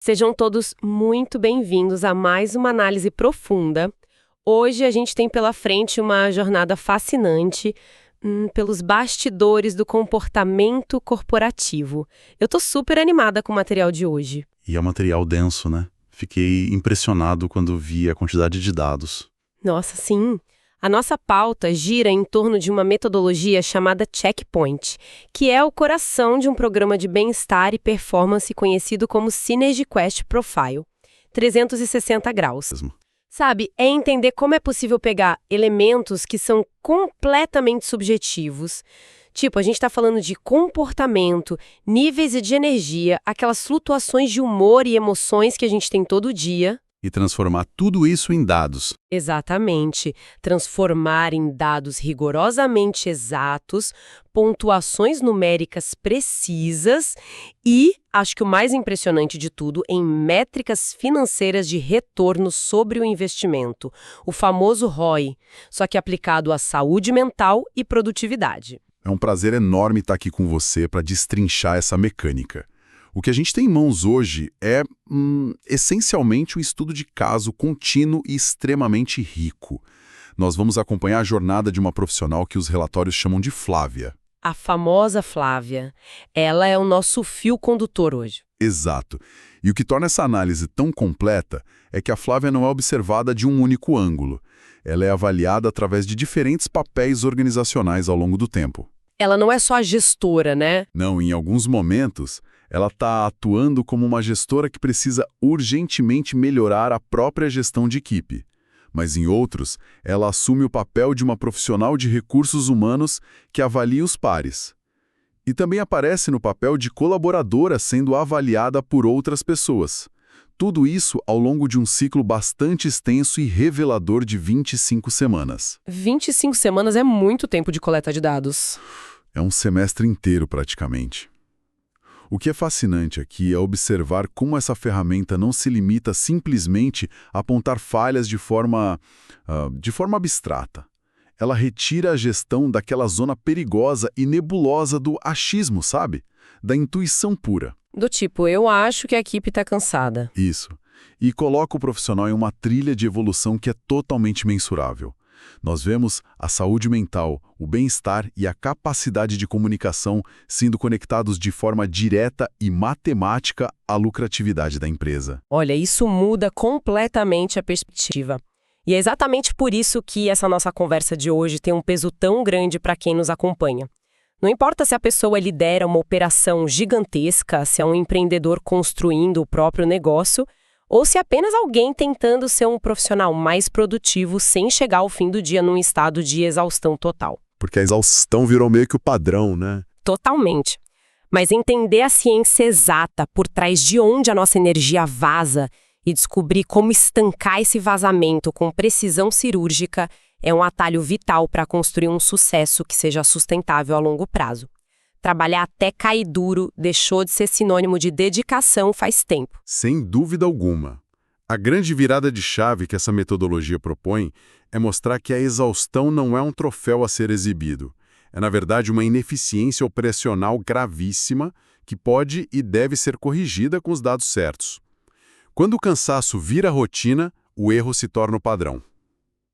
Sejam todos muito bem-vindos a mais uma análise profunda. Hoje a gente tem pela frente uma jornada fascinante pelos bastidores do comportamento corporativo. Eu tô super animada com o material de hoje. E é um material denso, né? Fiquei impressionado quando vi a quantidade de dados. Nossa, sim! A nossa pauta gira em torno de uma metodologia chamada Checkpoint, que é o coração de um programa de bem-estar e performance conhecido como Synergy Quest Profile, 360 graus. Sabe, é entender como é possível pegar elementos que são completamente subjetivos, tipo, a gente está falando de comportamento, níveis de energia, aquelas flutuações de humor e emoções que a gente tem todo dia, E transformar tudo isso em dados. exatamente. Transformar em dados rigorosamente exatos, pontuações numéricas precisas e, acho que o mais impressionante de tudo, em métricas financeiras de retorno sobre o investimento, o famoso ROI, só que aplicado à saúde mental e produtividade. É um prazer enorme estar aqui com você para destrinchar essa mecânica. O que a gente tem em mãos hoje é, essencialmente, um estudo de caso contínuo e extremamente rico. Nós vamos acompanhar a jornada de uma profissional que os relatórios chamam de Flávia. A famosa Flávia. Ela é o nosso fio condutor hoje. Exato. E o que torna essa análise tão completa é que a Flávia não é observada de um único ângulo. Ela é avaliada através de diferentes papéis organizacionais ao longo do tempo. Ela não é só a gestora, né? Não, em alguns momentos, ela está atuando como uma gestora que precisa urgentemente melhorar a própria gestão de equipe. Mas em outros, ela assume o papel de uma profissional de recursos humanos que avalia os pares. E também aparece no papel de colaboradora sendo avaliada por outras pessoas. Tudo isso ao longo de um ciclo bastante extenso e revelador de 25 semanas. 25 semanas é muito tempo de coleta de dados. É um semestre inteiro, praticamente. O que é fascinante aqui é observar como essa ferramenta não se limita simplesmente a apontar falhas de forma abstrata. Ela retira a gestão daquela zona perigosa e nebulosa do achismo, sabe? Da intuição pura. Do tipo, eu acho que a equipe está cansada. Isso. E coloca o profissional em uma trilha de evolução que é totalmente mensurável. Nós vemos a saúde mental, o bem-estar e a capacidade de comunicação sendo conectados de forma direta e matemática à lucratividade da empresa. Olha, isso muda completamente a perspectiva. E é exatamente por isso que essa nossa conversa de hoje tem um peso tão grande para quem nos acompanha. Não importa se a pessoa lidera uma operação gigantesca, se é um empreendedor construindo o próprio negócio, ou se é apenas alguém tentando ser um profissional mais produtivo sem chegar ao fim do dia num estado de exaustão total. Porque a exaustão virou meio que o padrão, né? Totalmente. Mas entender a ciência exata por trás de onde a nossa energia vaza e descobrir como estancar esse vazamento com precisão cirúrgica é um atalho vital para construir um sucesso que seja sustentável a longo prazo. Trabalhar até cair duro deixou de ser sinônimo de dedicação faz tempo. Sem dúvida alguma. A grande virada de chave que essa metodologia propõe é mostrar que a exaustão não é um troféu a ser exibido. É, na verdade, uma ineficiência operacional gravíssima que pode e deve ser corrigida com os dados certos. Quando o cansaço vira rotina, o erro se torna o padrão.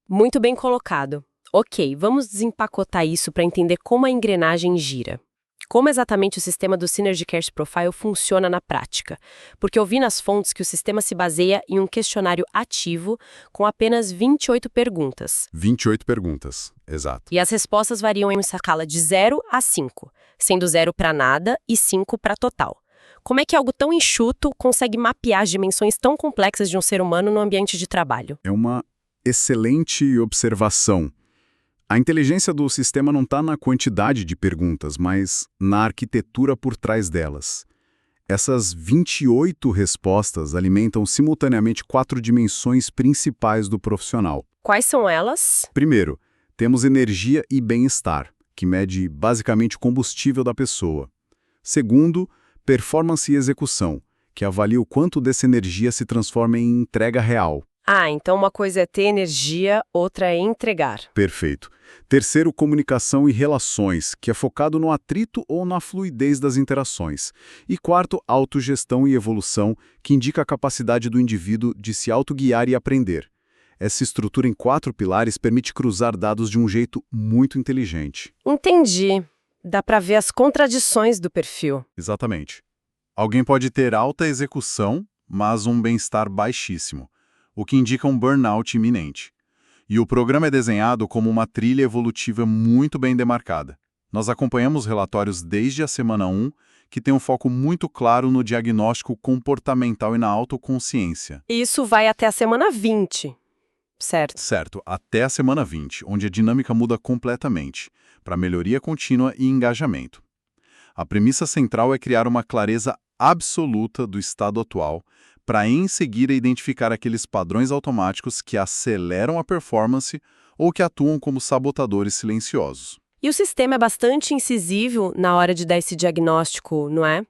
Muito bem colocado. Ok, vamos desempacotar isso para entender como a engrenagem gira. Como exatamente o sistema do Synergy Quest Profile funciona na prática? Porque eu vi nas fontes que o sistema se baseia em um questionário ativo com apenas 28 perguntas. 28 perguntas, exato. E as respostas variam em uma escala de 0 a 5, sendo 0 para nada e 5 para total. Como é que algo tão enxuto consegue mapear as dimensões tão complexas de um ser humano no ambiente de trabalho? É uma excelente observação. A inteligência do sistema não está na quantidade de perguntas, mas na arquitetura por trás delas. Essas 28 respostas alimentam simultaneamente 4 dimensões principais do profissional. Quais são elas? Primeiro, temos energia e bem-estar, que mede basicamente o combustível da pessoa. Segundo, performance e execução, que avalia o quanto dessa energia se transforma em entrega real. Ah, então uma coisa é ter energia, outra é entregar. Perfeito. Terceiro, comunicação e relações, que é focado no atrito ou na fluidez das interações. E quarto, autogestão e evolução, que indica a capacidade do indivíduo de se autoguiar e aprender. Essa estrutura em 4 pilares permite cruzar dados de um jeito muito inteligente. Entendi. Dá pra ver as contradições do perfil. Exatamente. Alguém pode ter alta execução, mas um bem-estar baixíssimo, o que indica um burnout iminente. E o programa é desenhado como uma trilha evolutiva muito bem demarcada. Nós acompanhamos relatórios desde a semana 1, que tem um foco muito claro no diagnóstico comportamental e na autoconsciência. Isso vai até a semana 20, certo? Certo, até a semana 20, onde a dinâmica muda completamente, para melhoria contínua e engajamento. A premissa central é criar uma clareza absoluta do estado atual, para em seguida identificar aqueles padrões automáticos que aceleram a performance ou que atuam como sabotadores silenciosos. E o sistema é bastante incisivo na hora de dar esse diagnóstico, não é?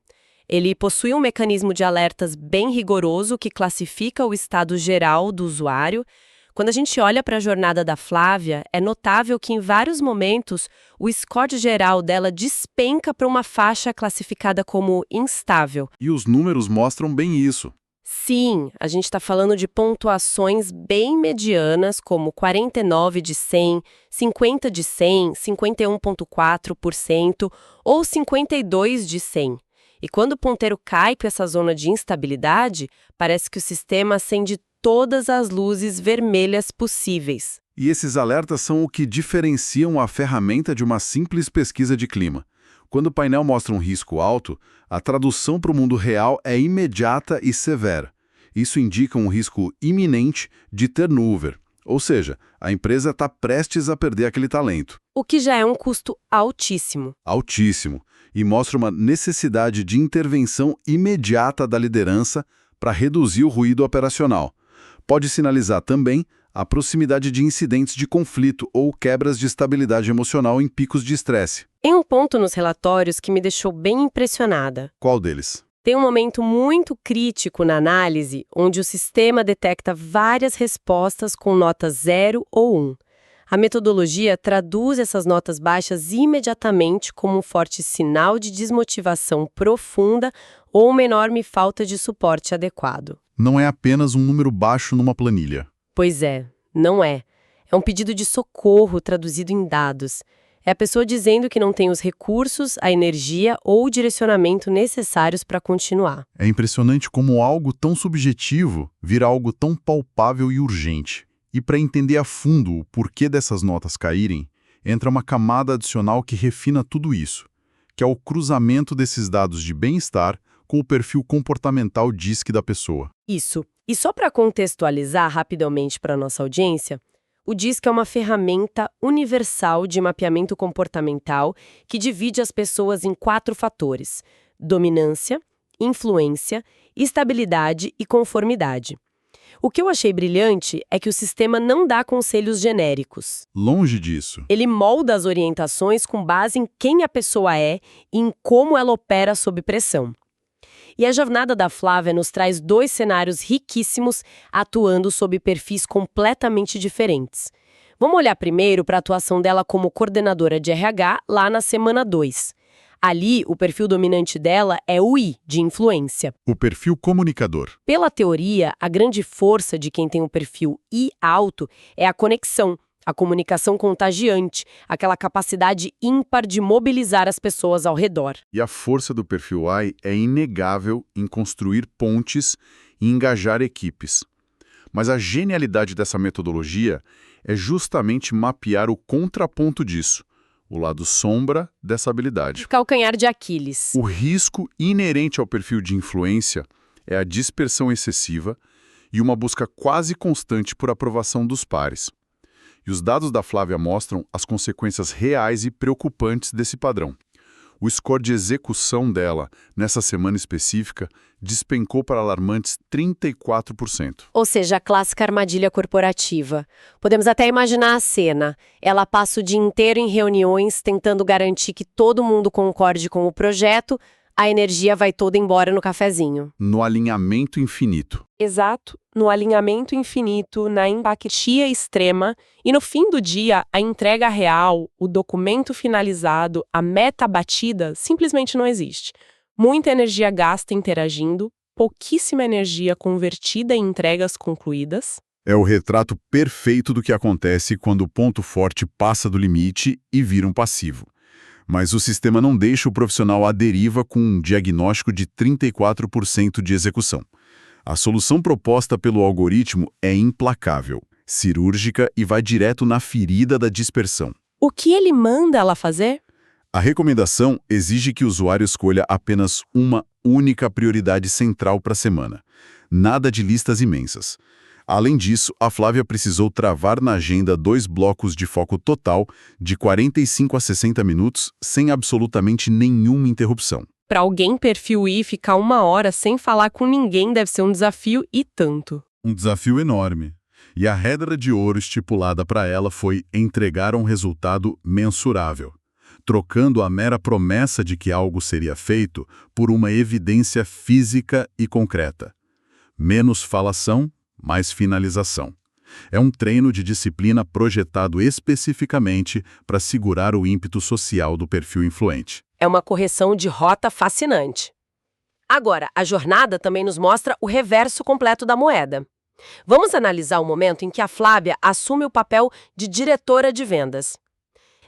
Ele possui um mecanismo de alertas bem rigoroso que classifica o estado geral do usuário. Quando a gente olha para a jornada da Flávia, é notável que em vários momentos o score geral dela despenca para uma faixa classificada como instável. E os números mostram bem isso. Sim, a gente está falando de pontuações bem medianas, como 49 de 100, 50 de 100, 51,4% ou 52 de 100. E quando o ponteiro cai para essa zona de instabilidade, parece que o sistema acende todas as luzes vermelhas possíveis. E esses alertas são o que diferenciam a ferramenta de uma simples pesquisa de clima. Quando o painel mostra um risco alto, a tradução para o mundo real é imediata e severa. Isso indica um risco iminente de turnover, ou seja, a empresa está prestes a perder aquele talento. O que já é um custo altíssimo. Altíssimo. E mostra uma necessidade de intervenção imediata da liderança para reduzir o ruído operacional. Pode sinalizar também a proximidade de incidentes de conflito ou quebras de estabilidade emocional em picos de estresse. Tem um ponto nos relatórios que me deixou bem impressionada. Qual deles? Tem um momento muito crítico na análise, onde o sistema detecta várias respostas com notas 0 ou 1. A metodologia traduz essas notas baixas imediatamente como um forte sinal de desmotivação profunda ou uma enorme falta de suporte adequado. Não é apenas um número baixo numa planilha. Pois é, não é. É um pedido de socorro traduzido em dados. É a pessoa dizendo que não tem os recursos, a energia ou o direcionamento necessários para continuar. É impressionante como algo tão subjetivo vira algo tão palpável e urgente. E para entender a fundo o porquê dessas notas caírem, entra uma camada adicional que refina tudo isso, que é o cruzamento desses dados de bem-estar com o perfil comportamental DISC da pessoa. Isso. E só para contextualizar rapidamente para a nossa audiência, o DISC é uma ferramenta universal de mapeamento comportamental que divide as pessoas em 4 fatores: dominância, influência, estabilidade e conformidade. O que eu achei brilhante é que o sistema não dá conselhos genéricos. Longe disso. Ele molda as orientações com base em quem a pessoa é e em como ela opera sob pressão. E a jornada da Flávia nos traz 2 cenários riquíssimos atuando sob perfis completamente diferentes. Vamos olhar primeiro para a atuação dela como coordenadora de RH lá na semana 2. Ali, o perfil dominante dela é o I, de influência. O perfil comunicador. Pela teoria, a grande força de quem tem o perfil I alto é a conexão, a comunicação contagiante, aquela capacidade ímpar de mobilizar as pessoas ao redor. E a força do perfil I é inegável em construir pontes e engajar equipes. Mas a genialidade dessa metodologia é justamente mapear o contraponto disso, o lado sombra dessa habilidade. Calcanhar de Aquiles. O risco inerente ao perfil de influência é a dispersão excessiva e uma busca quase constante por aprovação dos pares. E os dados da Flávia mostram as consequências reais e preocupantes desse padrão. O score de execução dela, nessa semana específica, despencou para alarmantes 34%. Ou seja, a clássica armadilha corporativa. Podemos até imaginar a cena. Ela passa o dia inteiro em reuniões tentando garantir que todo mundo concorde com o projeto, A energia vai toda embora no cafezinho. No alinhamento infinito. Exato, no alinhamento infinito, na empatia extrema e no fim do dia, a entrega real, o documento finalizado, a meta batida, simplesmente não existe. Muita energia gasta interagindo, pouquíssima energia convertida em entregas concluídas. É o retrato perfeito do que acontece quando o ponto forte passa do limite e vira um passivo. Mas o sistema não deixa o profissional à deriva com um diagnóstico de 34% de execução. A solução proposta pelo algoritmo é implacável, cirúrgica e vai direto na ferida da dispersão. O que ele manda ela fazer? A recomendação exige que o usuário escolha apenas uma única prioridade central para a semana. Nada de listas imensas. Além disso, a Flávia precisou travar na agenda 2 blocos de foco total de 45 a 60 minutos sem absolutamente nenhuma interrupção. Para alguém perfil I, ficar 1 hora sem falar com ninguém deve ser um desafio e tanto. Um desafio enorme. E a regra de ouro estipulada para ela foi entregar um resultado mensurável, trocando a mera promessa de que algo seria feito por uma evidência física e concreta. Menos falação, mais finalização. É um treino de disciplina projetado especificamente para segurar o ímpeto social do perfil influente. É uma correção de rota fascinante. Agora, a jornada também nos mostra o reverso completo da moeda. Vamos analisar o momento em que a Flávia assume o papel de diretora de vendas.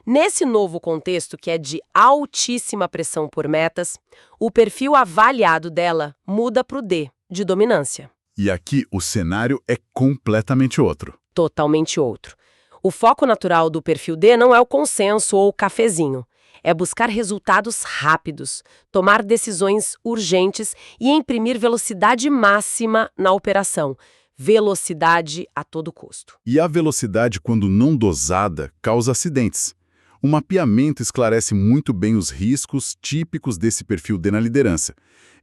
Nesse novo contexto, que é de altíssima pressão por metas, o perfil avaliado dela muda para o D, de dominância. E aqui o cenário é completamente outro. Totalmente outro. O foco natural do perfil D não é o consenso ou o cafezinho. É buscar resultados rápidos, tomar decisões urgentes e imprimir velocidade máxima na operação. Velocidade a todo custo. E a velocidade, quando não dosada, causa acidentes. O mapeamento esclarece muito bem os riscos típicos desse perfil D na liderança.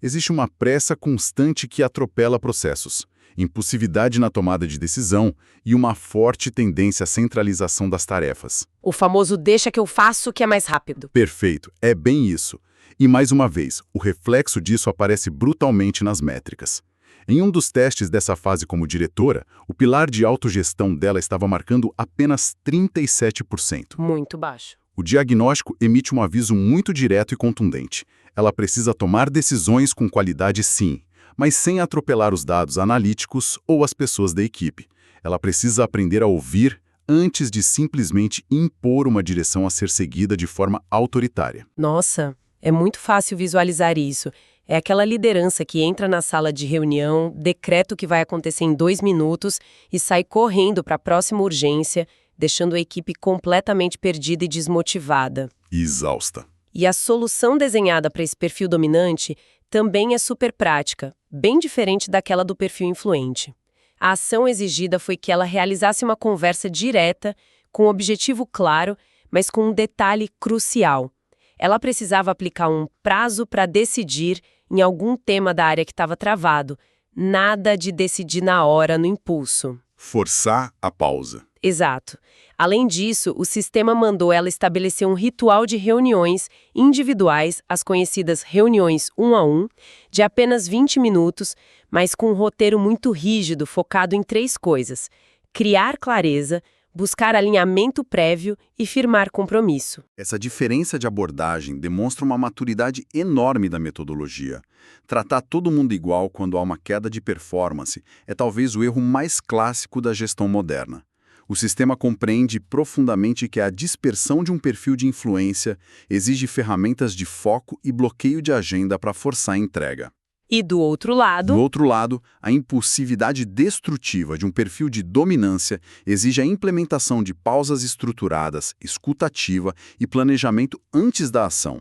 Existe uma pressa constante que atropela processos, impulsividade na tomada de decisão e uma forte tendência à centralização das tarefas. O famoso deixa que eu faço que é mais rápido. Perfeito, é bem isso. E mais uma vez, o reflexo disso aparece brutalmente nas métricas. Em um dos testes dessa fase como diretora, o pilar de autogestão dela estava marcando apenas 37%. Muito baixo. O diagnóstico emite um aviso muito direto e contundente. Ela precisa tomar decisões com qualidade sim, mas sem atropelar os dados analíticos ou as pessoas da equipe. Ela precisa aprender a ouvir antes de simplesmente impor uma direção a ser seguida de forma autoritária. Nossa, é muito fácil visualizar isso. É aquela liderança que entra na sala de reunião, decreta o que vai acontecer em 2 minutos e sai correndo para a próxima urgência, deixando a equipe completamente perdida e desmotivada. Exausta. E a solução desenhada para esse perfil dominante também é super prática, bem diferente daquela do perfil influente. A ação exigida foi que ela realizasse uma conversa direta, com um objetivo claro, mas com um detalhe crucial. Ela precisava aplicar um prazo para decidir em algum tema da área que estava travado. Nada de decidir na hora, no impulso. Forçar a pausa. Exato. Além disso, o sistema mandou ela estabelecer um ritual de reuniões individuais, as conhecidas reuniões 1 a 1, de apenas 20 minutos, mas com um roteiro muito rígido, focado em 3 coisas: criar clareza, buscar alinhamento prévio e firmar compromisso. Essa diferença de abordagem demonstra uma maturidade enorme da metodologia. Tratar todo mundo igual quando há uma queda de performance é talvez o erro mais clássico da gestão moderna. O sistema compreende profundamente que a dispersão de um perfil de influência exige ferramentas de foco e bloqueio de agenda para forçar a entrega. E do outro lado... Do outro lado, a impulsividade destrutiva de um perfil de dominância exige a implementação de pausas estruturadas, escuta ativa e planejamento antes da ação.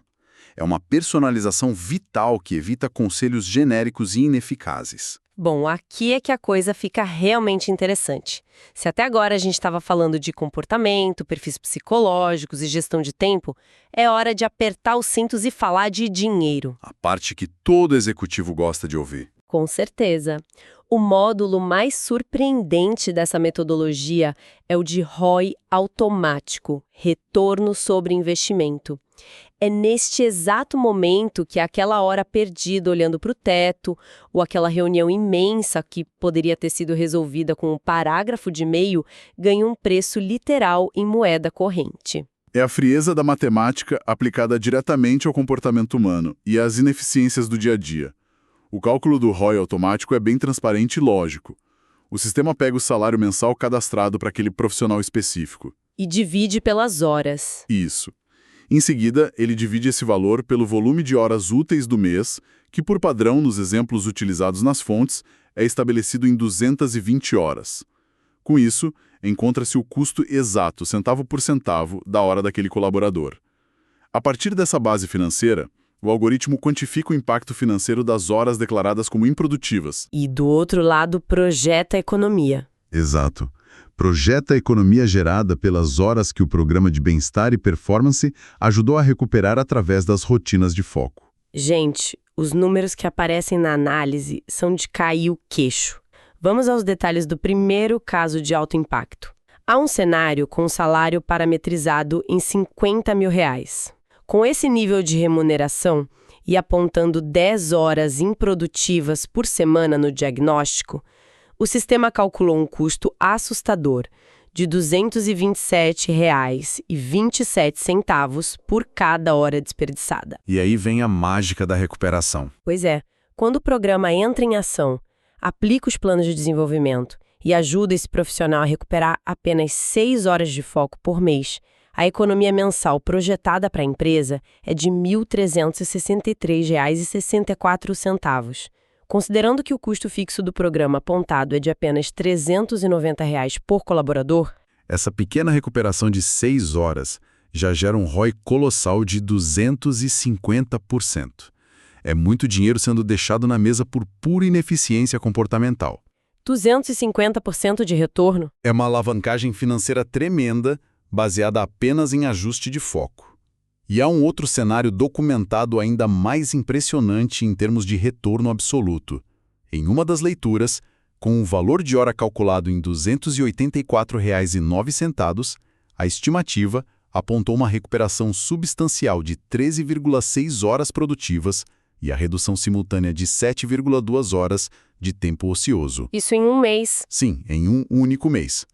É uma personalização vital que evita conselhos genéricos e ineficazes. Bom, aqui é que a coisa fica realmente interessante. Se até agora a gente estava falando de comportamento, perfis psicológicos e gestão de tempo, é hora de apertar os cintos e falar de dinheiro. A parte que todo executivo gosta de ouvir. Com certeza. O módulo mais surpreendente dessa metodologia é o de ROI automático, retorno sobre investimento. É neste exato momento que aquela hora perdida olhando para o teto, ou aquela reunião imensa que poderia ter sido resolvida com um parágrafo de e-mail, ganha um preço literal em moeda corrente. É a frieza da matemática aplicada diretamente ao comportamento humano e às ineficiências do dia a dia. O cálculo do ROI automático é bem transparente e lógico. O sistema pega o salário mensal cadastrado para aquele profissional específico. E divide pelas horas. Isso. Em seguida, ele divide esse valor pelo volume de horas úteis do mês, que por padrão, nos exemplos utilizados nas fontes, é estabelecido em 220 horas. Com isso, encontra-se o custo exato, centavo por centavo, da hora daquele colaborador. A partir dessa base financeira, o algoritmo quantifica o impacto financeiro das horas declaradas como improdutivas. E do outro lado, projeta a economia. Exato. Projeta a economia gerada pelas horas que o programa de bem-estar e performance ajudou a recuperar através das rotinas de foco. Gente, os números que aparecem na análise são de cair o queixo. Vamos aos detalhes do primeiro caso de alto impacto. Há um cenário com um salário parametrizado em R$50 mil. Com esse nível de remuneração e apontando 10 horas improdutivas por semana no diagnóstico, o sistema calculou um custo assustador de R$ 227,27 por cada hora desperdiçada. E aí vem a mágica da recuperação. Pois é, quando o programa entra em ação, aplica os planos de desenvolvimento e ajuda esse profissional a recuperar apenas 6 horas de foco por mês, a economia mensal projetada para a empresa é de R$ 1.363,64. Considerando que o custo fixo do programa apontado é de apenas R$ 390 por colaborador, essa pequena recuperação de 6 horas já gera um ROI colossal de 250%. É muito dinheiro sendo deixado na mesa por pura ineficiência comportamental. 250% de retorno? É uma alavancagem financeira tremenda, baseada apenas em ajuste de foco. E há um outro cenário documentado ainda mais impressionante em termos de retorno absoluto. Em uma das leituras, com o valor de hora calculado em R$ 284,09, a estimativa apontou uma recuperação substancial de 13,6 horas produtivas e a redução simultânea de 7,2 horas de tempo ocioso. Isso em um mês. Sim, em um único mês.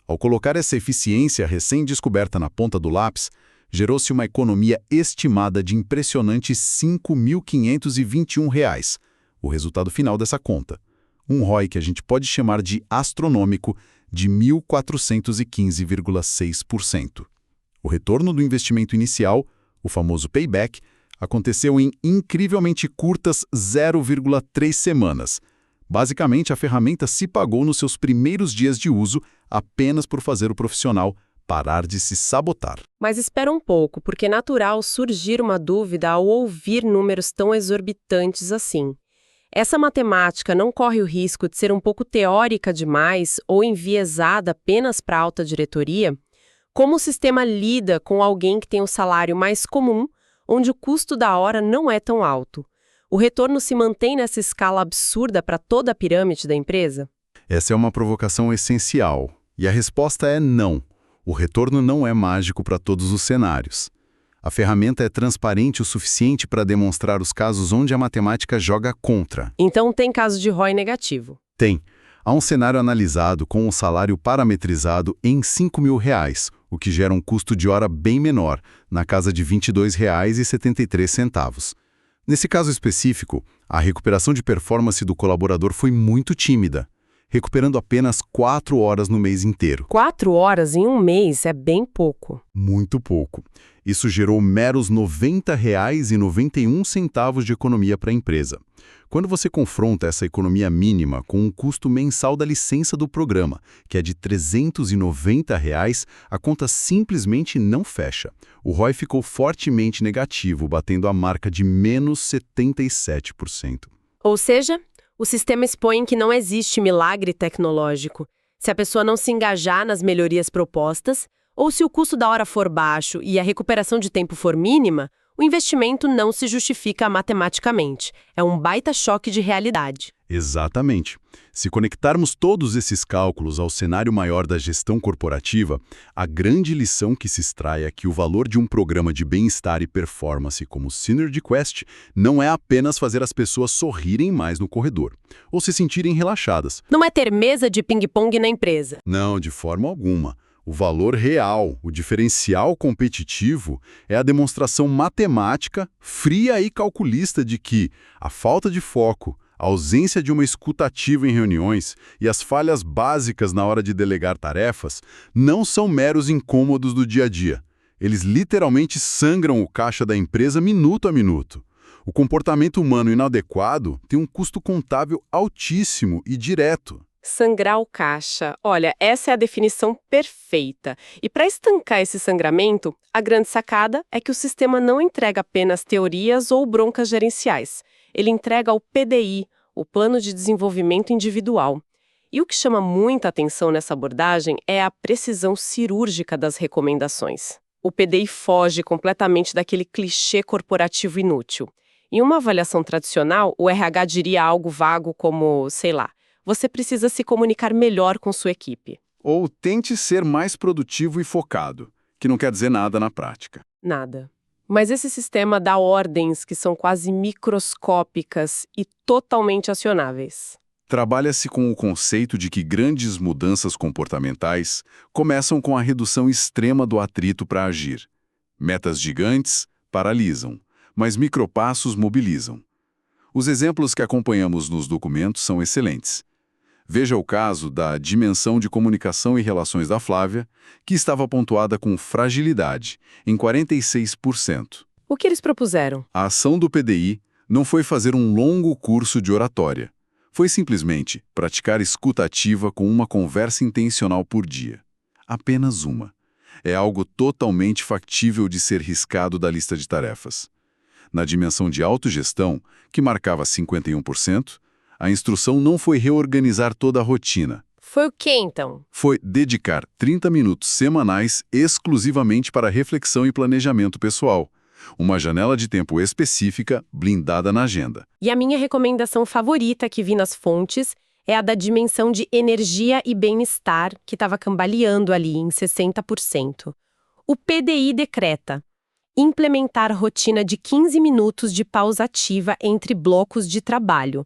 Ao colocar essa eficiência recém-descoberta na ponta do lápis, gerou-se uma economia estimada de impressionantes R$ 5.521, o resultado final dessa conta. Um ROI que a gente pode chamar de astronômico, de 1.415,6%. O retorno do investimento inicial, o famoso payback, aconteceu em incrivelmente curtas 0,3 semanas. Basicamente, a ferramenta se pagou nos seus primeiros dias de uso apenas por fazer o profissional parar de se sabotar. Mas espera um pouco, porque é natural surgir uma dúvida ao ouvir números tão exorbitantes assim. Essa matemática não corre o risco de ser um pouco teórica demais ou enviesada apenas para a alta diretoria? Como o sistema lida com alguém que tem um salário mais comum, onde o custo da hora não é tão alto? O retorno se mantém nessa escala absurda para toda a pirâmide da empresa? Essa é uma provocação essencial. E a resposta é não. O retorno não é mágico para todos os cenários. A ferramenta é transparente o suficiente para demonstrar os casos onde a matemática joga contra. Então tem caso de ROI negativo? Tem. Há um cenário analisado com um salário parametrizado em R$ 5.000, o que gera um custo de hora bem menor, na casa de R$ 22,73. Nesse caso específico, a recuperação de performance do colaborador foi muito tímida, recuperando apenas 4 horas no mês inteiro. 4 horas em um mês é bem pouco. Muito pouco. Isso gerou meros R$ 90,91 de economia para a empresa. Quando você confronta essa economia mínima com um custo mensal da licença do programa, que é de R$ 390, a conta simplesmente não fecha. O ROI ficou fortemente negativo, batendo a marca de menos 77%. Ou seja, o sistema expõe que não existe milagre tecnológico. Se a pessoa não se engajar nas melhorias propostas, ou se o custo da hora for baixo e a recuperação de tempo for mínima, o investimento não se justifica matematicamente. É um baita choque de realidade. Exatamente. Se conectarmos todos esses cálculos ao cenário maior da gestão corporativa, a grande lição que se extrai é que o valor de um programa de bem-estar e performance como o Synergy Quest não é apenas fazer as pessoas sorrirem mais no corredor, ou se sentirem relaxadas. Não é ter mesa de ping-pong na empresa. Não, de forma alguma. O valor real, o diferencial competitivo, é a demonstração matemática, fria e calculista de que a falta de foco, a ausência de uma escuta ativa em reuniões e as falhas básicas na hora de delegar tarefas não são meros incômodos do dia a dia. Eles literalmente sangram o caixa da empresa minuto a minuto. O comportamento humano inadequado tem um custo contábil altíssimo e direto. Sangrar o caixa. Olha, essa é a definição perfeita. E para estancar esse sangramento, a grande sacada é que o sistema não entrega apenas teorias ou broncas gerenciais. Ele entrega o PDI, o Plano de Desenvolvimento Individual. E o que chama muita atenção nessa abordagem é a precisão cirúrgica das recomendações. O PDI foge completamente daquele clichê corporativo inútil. Em uma avaliação tradicional, o RH diria algo vago como, sei lá, você precisa se comunicar melhor com sua equipe. Ou tente ser mais produtivo e focado, que não quer dizer nada na prática. Nada. Mas esse sistema dá ordens que são quase microscópicas e totalmente acionáveis. Trabalha-se com o conceito de que grandes mudanças comportamentais começam com a redução extrema do atrito para agir. Metas gigantes paralisam, mas micropassos mobilizam. Os exemplos que acompanhamos nos documentos são excelentes. Veja o caso da dimensão de comunicação e relações da Flávia, que estava pontuada com fragilidade, em 46%. O que eles propuseram? A ação do PDI não foi fazer um longo curso de oratória. Foi simplesmente praticar escuta ativa com uma conversa intencional por dia. Apenas uma. É algo totalmente factível de ser riscado da lista de tarefas. Na dimensão de autogestão, que marcava 51%, a instrução não foi reorganizar toda a rotina. Foi o quê, então? Foi dedicar 30 minutos semanais exclusivamente para reflexão e planejamento pessoal. Uma janela de tempo específica, blindada na agenda. E a minha recomendação favorita que vi nas fontes é a da dimensão de energia e bem-estar, que estava cambaleando ali em 60%. O PDI decreta implementar rotina de 15 minutos de pausa ativa entre blocos de trabalho.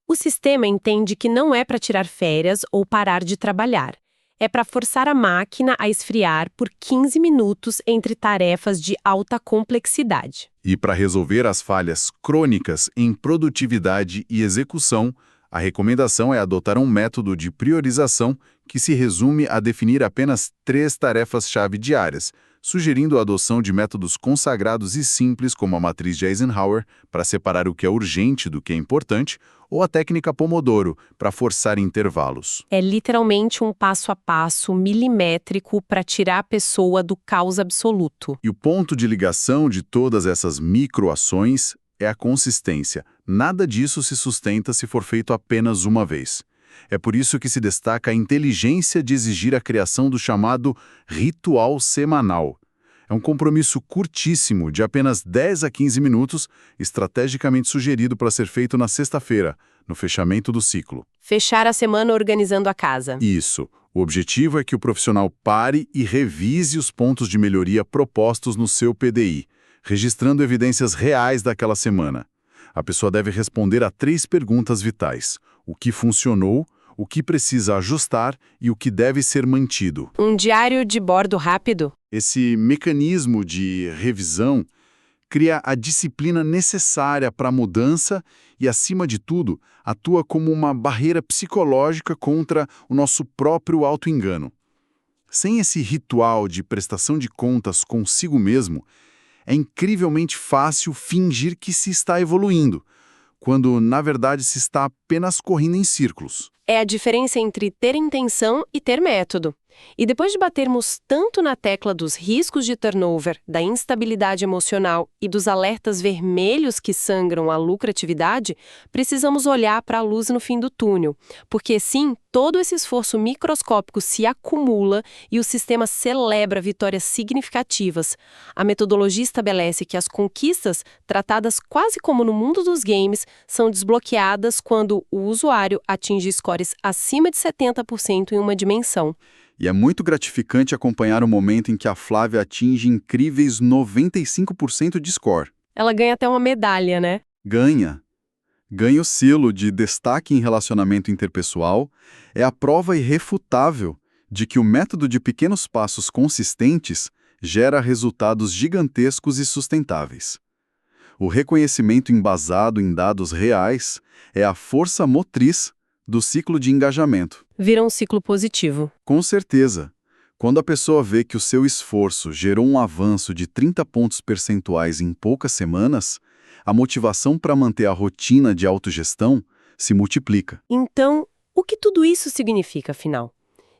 O sistema entende que não é para tirar férias ou parar de trabalhar. É para forçar a máquina a esfriar por 15 minutos entre tarefas de alta complexidade. E para resolver as falhas crônicas em produtividade e execução, a recomendação é adotar um método de priorização que se resume a definir apenas 3 tarefas-chave diárias, sugerindo a adoção de métodos consagrados e simples como a matriz de Eisenhower para separar o que é urgente do que é importante, ou a técnica Pomodoro para forçar intervalos. É literalmente um passo a passo milimétrico para tirar a pessoa do caos absoluto. E o ponto de ligação de todas essas microações é a consistência. Nada disso se sustenta se for feito apenas uma vez. É por isso que se destaca a inteligência de exigir a criação do chamado ritual semanal. É um compromisso curtíssimo, de apenas 10 a 15 minutos, estrategicamente sugerido para ser feito na sexta-feira, no fechamento do ciclo. Fechar a semana organizando a casa. Isso. O objetivo é que o profissional pare e revise os pontos de melhoria propostos no seu PDI, registrando evidências reais daquela semana. A pessoa deve responder a 3 perguntas vitais: o que funcionou, o que precisa ajustar e o que deve ser mantido. Um diário de bordo rápido? Esse mecanismo de revisão cria a disciplina necessária para a mudança e, acima de tudo, atua como uma barreira psicológica contra o nosso próprio auto-engano. Sem esse ritual de prestação de contas consigo mesmo, é incrivelmente fácil fingir que se está evoluindo, quando, na verdade, se está apenas correndo em círculos. É a diferença entre ter intenção e ter método. E depois de batermos tanto na tecla dos riscos de turnover, da instabilidade emocional e dos alertas vermelhos que sangram a lucratividade, precisamos olhar para a luz no fim do túnel. Porque sim, todo esse esforço microscópico se acumula e o sistema celebra vitórias significativas. A metodologia estabelece que as conquistas, tratadas quase como no mundo dos games, são desbloqueadas quando o usuário atinge score scores acima de 70% em uma dimensão. E é muito gratificante acompanhar o momento em que a Flávia atinge incríveis 95% de score. Ela ganha até uma medalha, né? Ganha o selo de destaque em relacionamento interpessoal, é a prova irrefutável de que o método de pequenos passos consistentes gera resultados gigantescos e sustentáveis. O reconhecimento embasado em dados reais é a força motriz do ciclo de engajamento. Vira um ciclo positivo. Com certeza. Quando a pessoa vê que o seu esforço gerou um avanço de 30 pontos percentuais em poucas semanas, a motivação para manter a rotina de autogestão se multiplica. Então, o que tudo isso significa, afinal?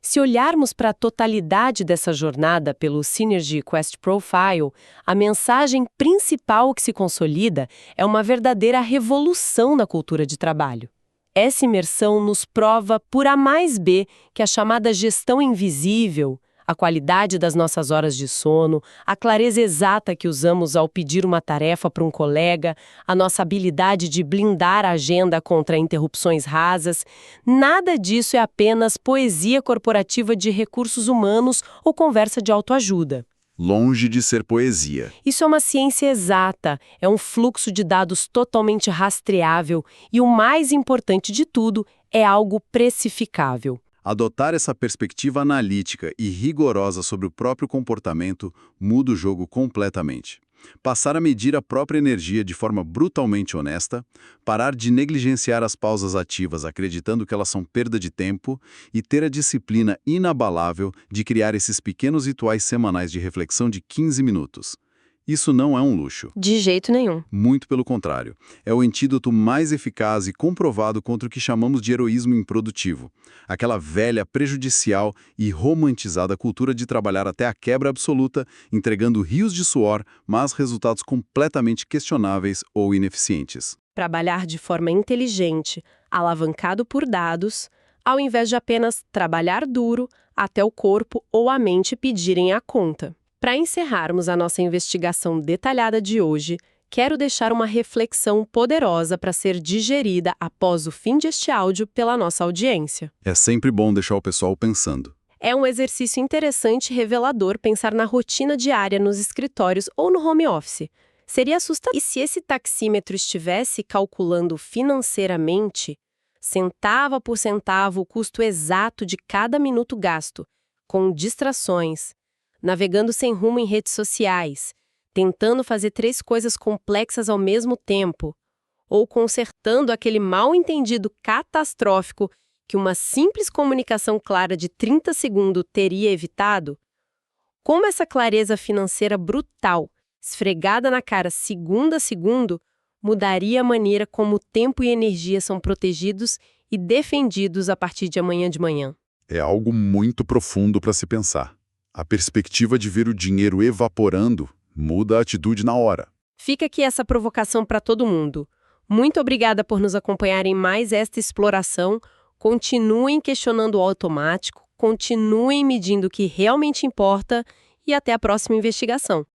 Se olharmos para a totalidade dessa jornada pelo Synergy Quest Profile, a mensagem principal que se consolida é uma verdadeira revolução na cultura de trabalho. Essa imersão nos prova por A mais B que a chamada gestão invisível, a qualidade das nossas horas de sono, a clareza exata que usamos ao pedir uma tarefa para um colega, a nossa habilidade de blindar a agenda contra interrupções rasas, nada disso é apenas poesia corporativa de recursos humanos ou conversa de autoajuda. Longe de ser poesia. Isso é uma ciência exata, é um fluxo de dados totalmente rastreável e, o mais importante de tudo, é algo precificável. Adotar essa perspectiva analítica e rigorosa sobre o próprio comportamento muda o jogo completamente. Passar a medir a própria energia de forma brutalmente honesta, parar de negligenciar as pausas ativas acreditando que elas são perda de tempo e ter a disciplina inabalável de criar esses pequenos rituais semanais de reflexão de 15 minutos. Isso não é um luxo. De jeito nenhum. Muito pelo contrário. É o antídoto mais eficaz e comprovado contra o que chamamos de heroísmo improdutivo. Aquela velha, prejudicial e romantizada cultura de trabalhar até a quebra absoluta, entregando rios de suor, mas resultados completamente questionáveis ou ineficientes. Trabalhar de forma inteligente, alavancado por dados, ao invés de apenas trabalhar duro até o corpo ou a mente pedirem a conta. Para encerrarmos a nossa investigação detalhada de hoje, quero deixar uma reflexão poderosa para ser digerida após o fim deste áudio pela nossa audiência. É sempre bom deixar o pessoal pensando. É um exercício interessante e revelador pensar na rotina diária nos escritórios ou no home office. Seria assustador. E se esse taxímetro estivesse calculando financeiramente, centavo por centavo, o custo exato de cada minuto gasto, com distrações, navegando sem rumo em redes sociais, tentando fazer 3 coisas complexas ao mesmo tempo, ou consertando aquele mal-entendido catastrófico que uma simples comunicação clara de 30 segundos teria evitado? Como essa clareza financeira brutal, esfregada na cara segundo a segundo, mudaria a maneira como tempo e energia são protegidos e defendidos a partir de amanhã de manhã? É algo muito profundo para se pensar. A perspectiva de ver o dinheiro evaporando muda a atitude na hora. Fica aqui essa provocação para todo mundo. Muito obrigada por nos acompanhar em mais esta exploração. Continuem questionando o automático, continuem medindo o que realmente importa e até a próxima investigação.